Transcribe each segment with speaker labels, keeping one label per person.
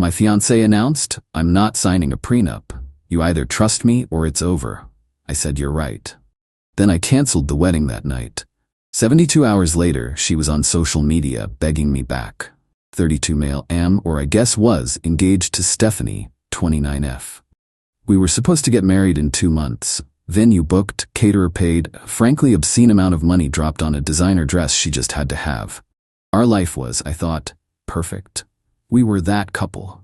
Speaker 1: My fiancé announced, "I'm not signing a prenup. You either trust me or it's over." I said, "You're right." Then I canceled the wedding that night. 72 hours later, she was on social media begging me back. 32 male or I guess was, engaged to Stephanie, 29F. We were supposed to get married in 2 months. Venue booked, caterer paid, frankly obscene amount of money dropped on a designer dress she just had to have. Our life was, I thought, perfect. We were that couple.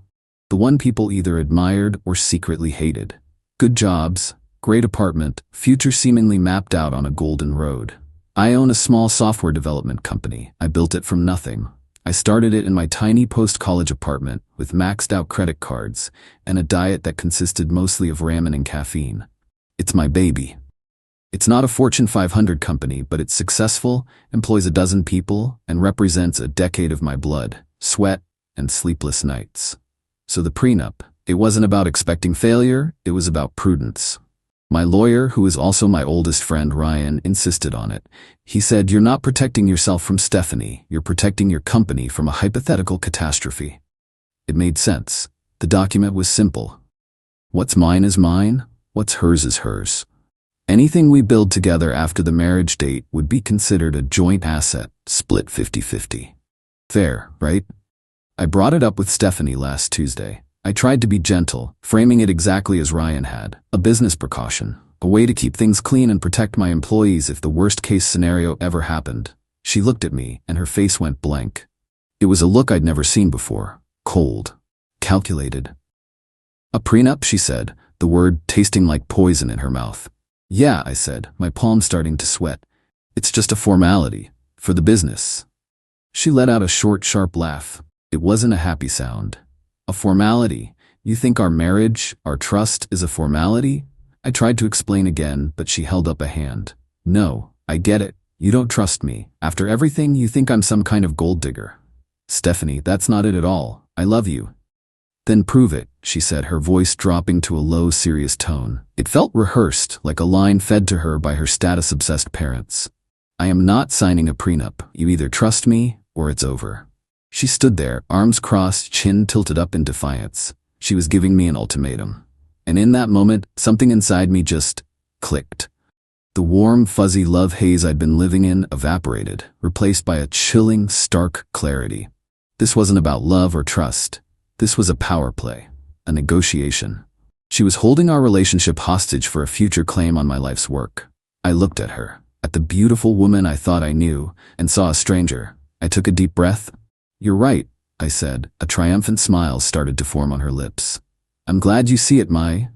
Speaker 1: The one people either admired or secretly hated. Good jobs, great apartment, future seemingly mapped out on a golden road. I own a small software development company. I built it from nothing. I started it in my tiny post-college apartment with maxed out credit cards and a diet that consisted mostly of ramen and caffeine. It's my baby. It's not a Fortune 500 company, but it's successful, employs a dozen people, and represents a decade of my blood, sweat, and sleepless nights. So the prenup, it wasn't about expecting failure, it was about prudence. My lawyer, who is also my oldest friend Ryan, insisted on it. He said, "You're not protecting yourself from Stephanie, you're protecting your company from a hypothetical catastrophe." It made sense. The document was simple. What's mine is mine, what's hers is hers. Anything we build together after the marriage date would be considered a joint asset, split 50-50. Fair, right? I brought it up with Stephanie last Tuesday. I tried to be gentle, framing it exactly as Ryan had, a business precaution, a way to keep things clean and protect my employees if the worst-case scenario ever happened. She looked at me, and her face went blank. It was a look I'd never seen before, cold, calculated. "A prenup," she said, the word tasting like poison in her mouth. "Yeah," I said, my palm starting to sweat. "It's just a formality, for the business." She let out a short, sharp laugh. It wasn't a happy sound. "A formality? You think our marriage, our trust, is a formality?" I tried to explain again, but she held up a hand. "No, I get it. You don't trust me. After everything, you think I'm some kind of gold digger." "Stephanie, that's not it at all. I love you." "Then prove it," she said, her voice dropping to a low, serious tone. It felt rehearsed, like a line fed to her by her status-obsessed parents. "I am not signing a prenup. You either trust me, or it's over." She stood there, arms crossed, chin tilted up in defiance. She was giving me an ultimatum. And in that moment, something inside me just clicked. The warm, fuzzy love haze I'd been living in evaporated, replaced by a chilling, stark clarity. This wasn't about love or trust. This was a power play, a negotiation. She was holding our relationship hostage for a future claim on my life's work. I looked at her, at the beautiful woman I thought I knew, and saw a stranger. I took a deep breath. "You're right," I said. A triumphant smile started to form on her lips. "I'm glad you see it, Mai."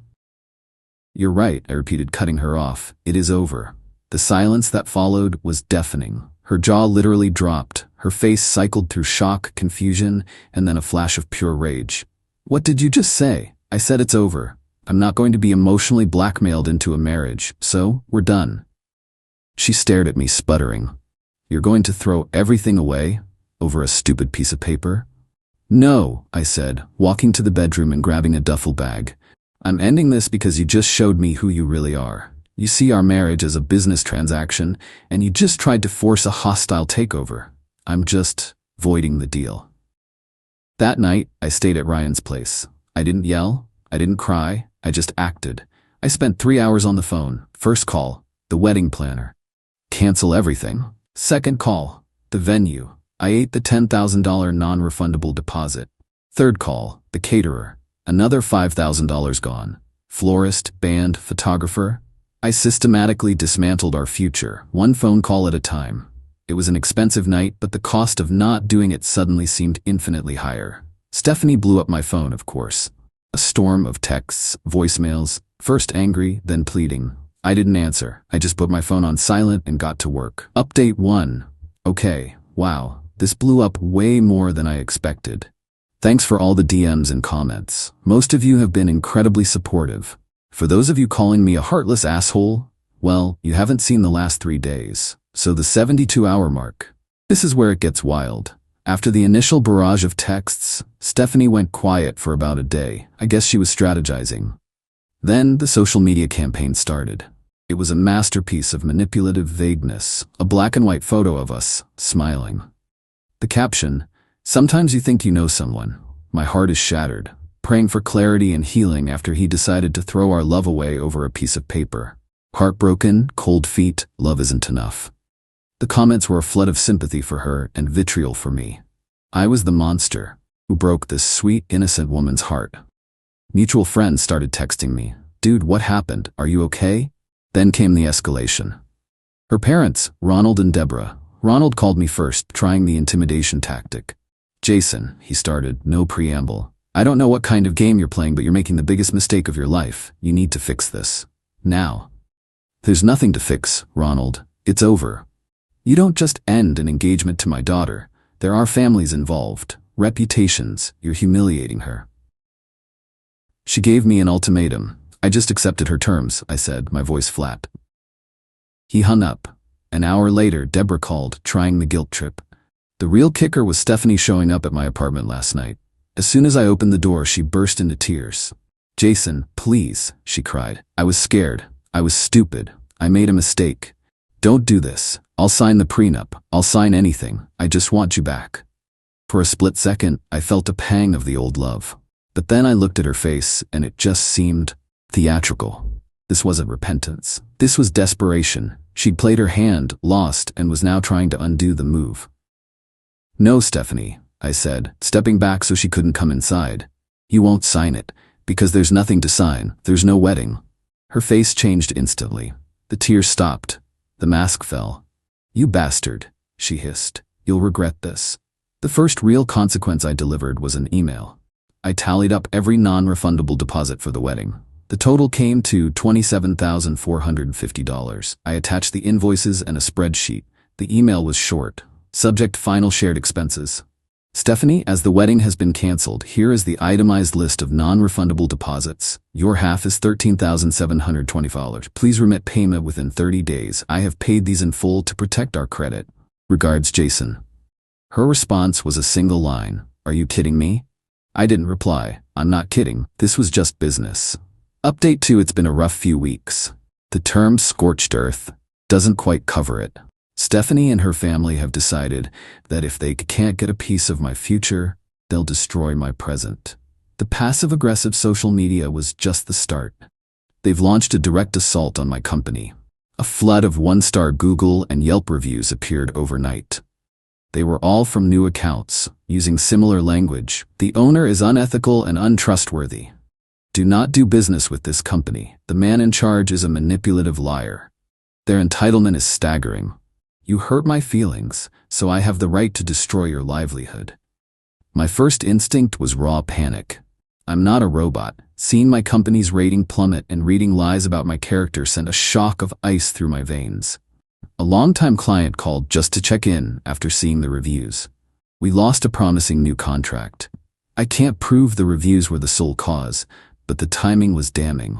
Speaker 1: "You're right," I repeated, cutting her off. "It is over." The silence that followed was deafening. Her jaw literally dropped. Her face cycled through shock, confusion, and then a flash of pure rage. "What did you just say?" I said, "It's over. I'm not going to be emotionally blackmailed into a marriage, so we're done." She stared at me, sputtering. "You're going to throw everything away? Over a stupid piece of paper?" "No," I said, walking to the bedroom and grabbing a duffel bag. "I'm ending this because you just showed me who you really are. You see our marriage as a business transaction, and you just tried to force a hostile takeover. I'm just voiding the deal." That night, I stayed at Ryan's place. I didn't yell. I didn't cry. I just acted. I spent 3 hours on the phone. First call, the wedding planner. Cancel everything. Second call, the venue. I ate the $10,000 non-refundable deposit. Third call, the caterer. Another $5,000 gone. Florist, band, photographer. I systematically dismantled our future, one phone call at a time. It was an expensive night, but the cost of not doing it suddenly seemed infinitely higher. Stephanie blew up my phone, of course. A storm of texts, voicemails, first angry, then pleading. I didn't answer. I just put my phone on silent and got to work. Update 1. Okay, wow. This blew up way more than I expected. Thanks for all the DMs and comments. Most of you have been incredibly supportive. For those of you calling me a heartless asshole, well, you haven't seen the last 3 days. So the 72-hour mark. This is where it gets wild. After the initial barrage of texts, Stephanie went quiet for about a day. I guess she was strategizing. Then the social media campaign started. It was a masterpiece of manipulative vagueness, a black and white photo of us, smiling. The caption, "Sometimes you think you know someone. My heart is shattered, praying for clarity and healing after he decided to throw our love away over a piece of paper. Heartbroken, cold feet, love isn't enough. The comments were a flood of sympathy for her and vitriol for me. I was the monster who broke this sweet, innocent woman's heart. Mutual friends started texting me, "Dude, what happened? Are you okay?" Then came the escalation. Her parents, Ronald and Deborah. Ronald called me first, trying the intimidation tactic. "Jason," he started, no preamble. "I don't know what kind of game you're playing, but you're making the biggest mistake of your life. You need to fix this. Now." "There's nothing to fix, Ronald. It's over. You don't just end an engagement to my daughter. There are families involved, reputations. You're humiliating her." She gave me an ultimatum. I just accepted her terms, I said, my voice flat. He hung up. An hour later, Deborah called, trying the guilt trip. The real kicker was Stephanie showing up at my apartment last night. As soon as I opened the door, she burst into tears. "Jason, please," she cried. "I was scared. I was stupid. I made a mistake. Don't do this. I'll sign the prenup. I'll sign anything. I just want you back." For a split second, I felt a pang of the old love. But then I looked at her face, and it just seemed theatrical. This wasn't repentance. This was desperation. She'd played her hand, lost, and was now trying to undo the move. "No, Stephanie," I said, stepping back so she couldn't come inside. "You won't sign it, because there's nothing to sign. There's no wedding." Her face changed instantly. The tears stopped. The mask fell. "You bastard," she hissed. "You'll regret this." The first real consequence I delivered was an email. I tallied up every non-refundable deposit for the wedding. The total came to $27,450. I attached the invoices and a spreadsheet. The email was short. Subject: final shared expenses. "Stephanie, as the wedding has been canceled, here is the itemized list of non-refundable deposits. Your half is $13,720. Please remit payment within 30 days. I have paid these in full to protect our credit. Regards, Jason." Her response was a single line. "Are you kidding me?" I didn't reply. "I'm not kidding. This was just business." Update 2: It's been a rough few weeks. The term scorched earth doesn't quite cover it. Stephanie and her family have decided that if they can't get a piece of my future, they'll destroy my present. The passive-aggressive social media was just the start. They've launched a direct assault on my company. A flood of one-star Google and Yelp reviews appeared overnight. They were all from new accounts, using similar language. "The owner is unethical and untrustworthy. Do not do business with this company. The man in charge is a manipulative liar. Their entitlement is staggering. You hurt my feelings, so I have the right to destroy your livelihood." My first instinct was raw panic. I'm not a robot. Seeing my company's rating plummet and reading lies about my character sent a shock of ice through my veins. A longtime client called just to check in after seeing the reviews. "We lost a promising new contract. I can't prove the reviews were the sole cause, but the timing was damning.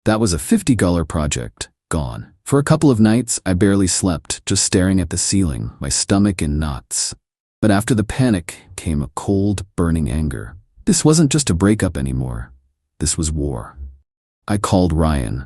Speaker 1: That was a $50 project, gone." For a couple of nights, I barely slept, just staring at the ceiling, my stomach in knots. But after the panic came a cold, burning anger. This wasn't just a breakup anymore. This was war. I called Ryan.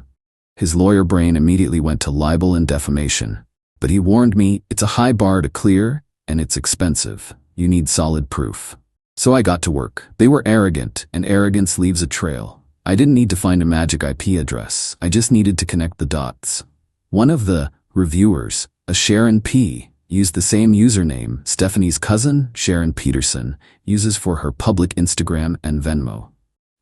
Speaker 1: His lawyer brain immediately went to libel and defamation. But he warned me, "It's a high bar to clear, and it's expensive. You need solid proof." So I got to work. They were arrogant, and arrogance leaves a trail. I didn't need to find a magic IP address. I just needed to connect the dots. One of the reviewers, a Sharon P., used the same username Stephanie's cousin, Sharon Peterson, uses for her public Instagram and Venmo.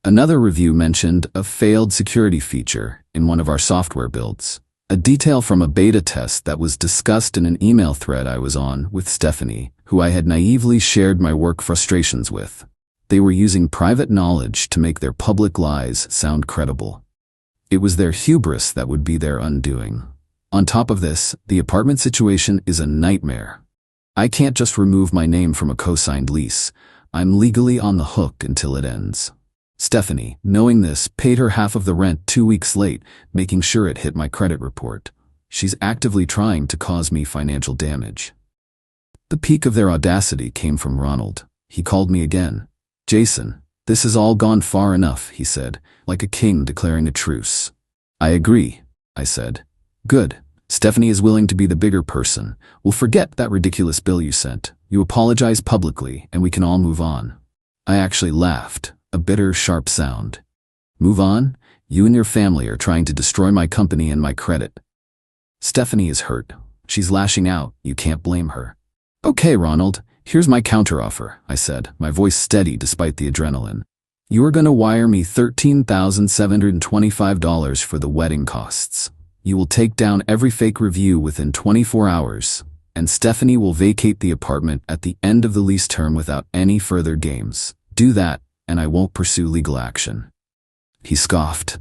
Speaker 1: Another review mentioned a failed security feature in one of our software builds. A detail from a beta test that was discussed in an email thread I was on with Stephanie, who I had naively shared my work frustrations with. They were using private knowledge to make their public lies sound credible. It was their hubris that would be their undoing. On top of this, the apartment situation is a nightmare. I can't just remove my name from a co-signed lease. I'm legally on the hook until it ends. Stephanie, knowing this, paid her half of the rent 2 weeks late, making sure it hit my credit report. She's actively trying to cause me financial damage. The peak of their audacity came from Ronald. He called me again. "Jason, this has all gone far enough," he said, like a king declaring a truce. "I agree," I said. "Good. Stephanie is willing to be the bigger person. We'll forget that ridiculous bill you sent. You apologize publicly, and we can all move on." I actually laughed, a bitter, sharp sound. Move on? You and your family are trying to destroy my company and my credit. Stephanie is hurt. She's lashing out. You can't blame her. Okay, Ronald, here's my counteroffer, I said, my voice steady despite the adrenaline. You are going to wire me $13,725 for the wedding costs. You will take down every fake review within 24 hours, and Stephanie will vacate the apartment at the end of the lease term without any further games. Do that, and I won't pursue legal action. He scoffed.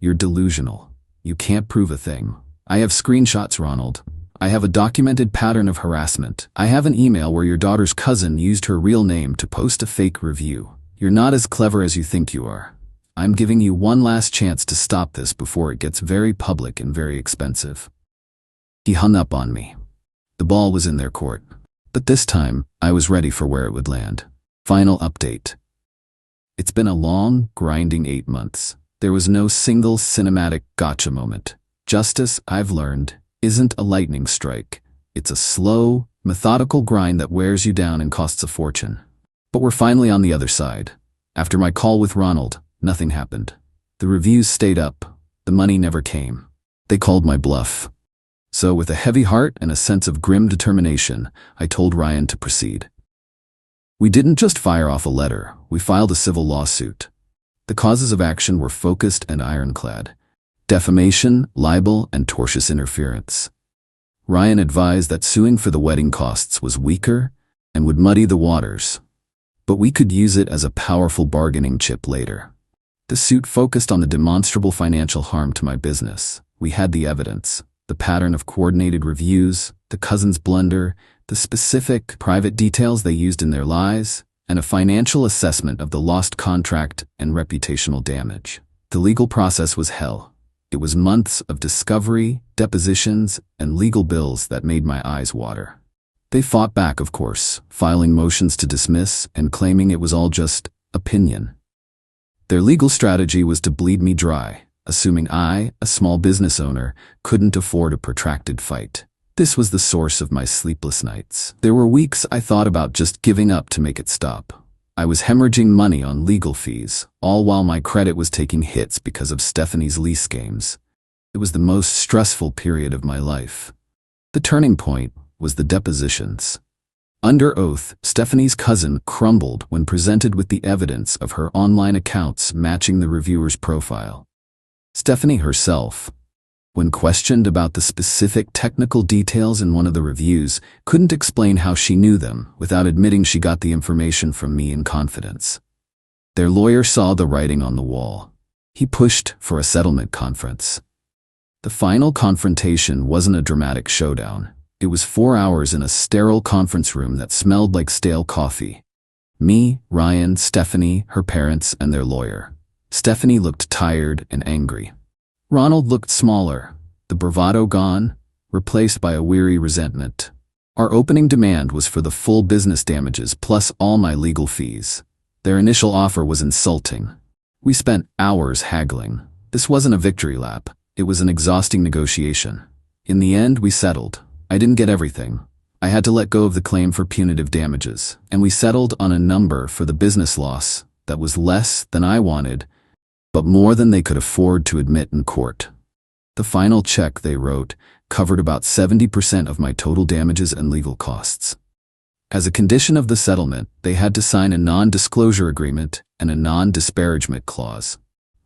Speaker 1: You're delusional. You can't prove a thing. I have screenshots, Ronald. I have a documented pattern of harassment. I have an email where your daughter's cousin used her real name to post a fake review. You're not as clever as you think you are. I'm giving you one last chance to stop this before it gets very public and very expensive. He hung up on me. The ball was in their court. But this time, I was ready for where it would land. Final update. It's been a long, grinding 8 months. There was no single cinematic gotcha moment. Justice, I've learned, isn't a lightning strike. It's a slow, methodical grind that wears you down and costs a fortune. But we're finally on the other side. After my call with Ronald, nothing happened. The reviews stayed up. The money never came. They called my bluff. So with a heavy heart and a sense of grim determination, I told Ryan to proceed. We didn't just fire off a letter, we filed a civil lawsuit. The causes of action were focused and ironclad: defamation, libel, and tortious interference. Ryan advised that suing for the wedding costs was weaker and would muddy the waters, but we could use it as a powerful bargaining chip later. The suit focused on the demonstrable financial harm to my business. We had the evidence, the pattern of coordinated reviews, the cousin's blunder, the specific private details they used in their lies, and a financial assessment of the lost contract and reputational damage. The legal process was hell. It was months of discovery, depositions, and legal bills that made my eyes water. They fought back, of course, filing motions to dismiss and claiming it was all just opinion. Their legal strategy was to bleed me dry, assuming I, a small business owner, couldn't afford a protracted fight. This was the source of my sleepless nights. There were weeks I thought about just giving up to make it stop. I was hemorrhaging money on legal fees, all while my credit was taking hits because of Stephanie's lease games. It was the most stressful period of my life. The turning point was the depositions. Under oath, Stephanie's cousin crumbled when presented with the evidence of her online accounts matching the reviewer's profile. Stephanie herself, when questioned about the specific technical details in one of the reviews, couldn't explain how she knew them without admitting she got the information from me in confidence. Their lawyer saw the writing on the wall. He pushed for a settlement conference. The final confrontation wasn't a dramatic showdown. It was 4 hours in a sterile conference room that smelled like stale coffee. Me, Ryan, Stephanie, her parents, and their lawyer. Stephanie looked tired and angry. Ronald looked smaller, the bravado gone, replaced by a weary resentment. Our opening demand was for the full business damages plus all my legal fees. Their initial offer was insulting. We spent hours haggling. This wasn't a victory lap. It was an exhausting negotiation. In the end, we settled. I didn't get everything. I had to let go of the claim for punitive damages, and we settled on a number for the business loss that was less than I wanted, but more than they could afford to admit in court. The final check they wrote covered about 70% of my total damages and legal costs. As a condition of the settlement, they had to sign a non-disclosure agreement and a non-disparagement clause,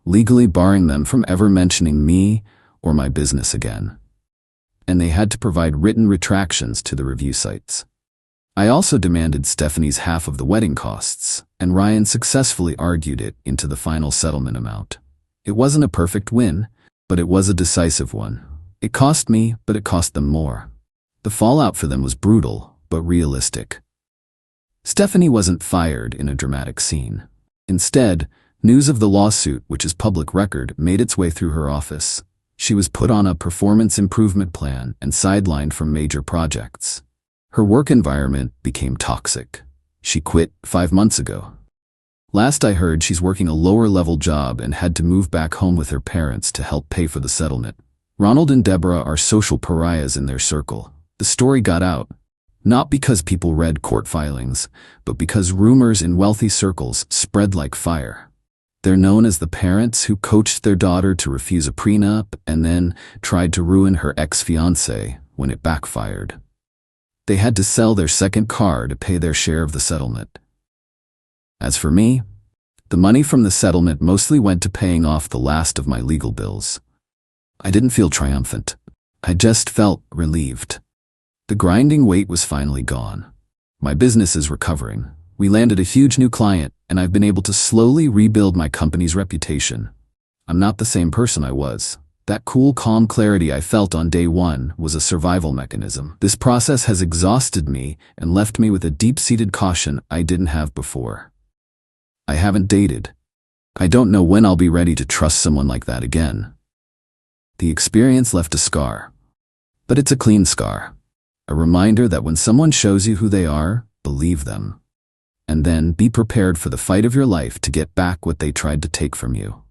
Speaker 1: legally barring them from ever mentioning me or my business again. And they had to provide written retractions to the review sites. I also demanded Stephanie's half of the wedding costs, and Ryan successfully argued it into the final settlement amount. It wasn't a perfect win, but it was a decisive one. It cost me, but it cost them more. The fallout for them was brutal, but realistic. Stephanie wasn't fired in a dramatic scene. Instead, news of the lawsuit, which is public record, made its way through her office. She was put on a performance improvement plan and sidelined from major projects. Her work environment became toxic. She quit 5 months ago. Last I heard, she's working a lower-level job and had to move back home with her parents to help pay for the settlement. Ronald and Deborah are social pariahs in their circle. The story got out. Not because people read court filings, but because rumors in wealthy circles spread like fire. They're known as the parents who coached their daughter to refuse a prenup and then tried to ruin her ex-fiancé when it backfired. They had to sell their second car to pay their share of the settlement. As for me, the money from the settlement mostly went to paying off the last of my legal bills. I didn't feel triumphant. I just felt relieved. The grinding weight was finally gone. My business is recovering. We landed a huge new client, and I've been able to slowly rebuild my company's reputation. I'm not the same person I was. That cool, calm clarity I felt on day one was a survival mechanism. This process has exhausted me and left me with a deep-seated caution I didn't have before. I haven't dated. I don't know when I'll be ready to trust someone like that again. The experience left a scar. But it's a clean scar. A reminder that when someone shows you who they are, believe them. And then be prepared for the fight of your life to get back what they tried to take from you.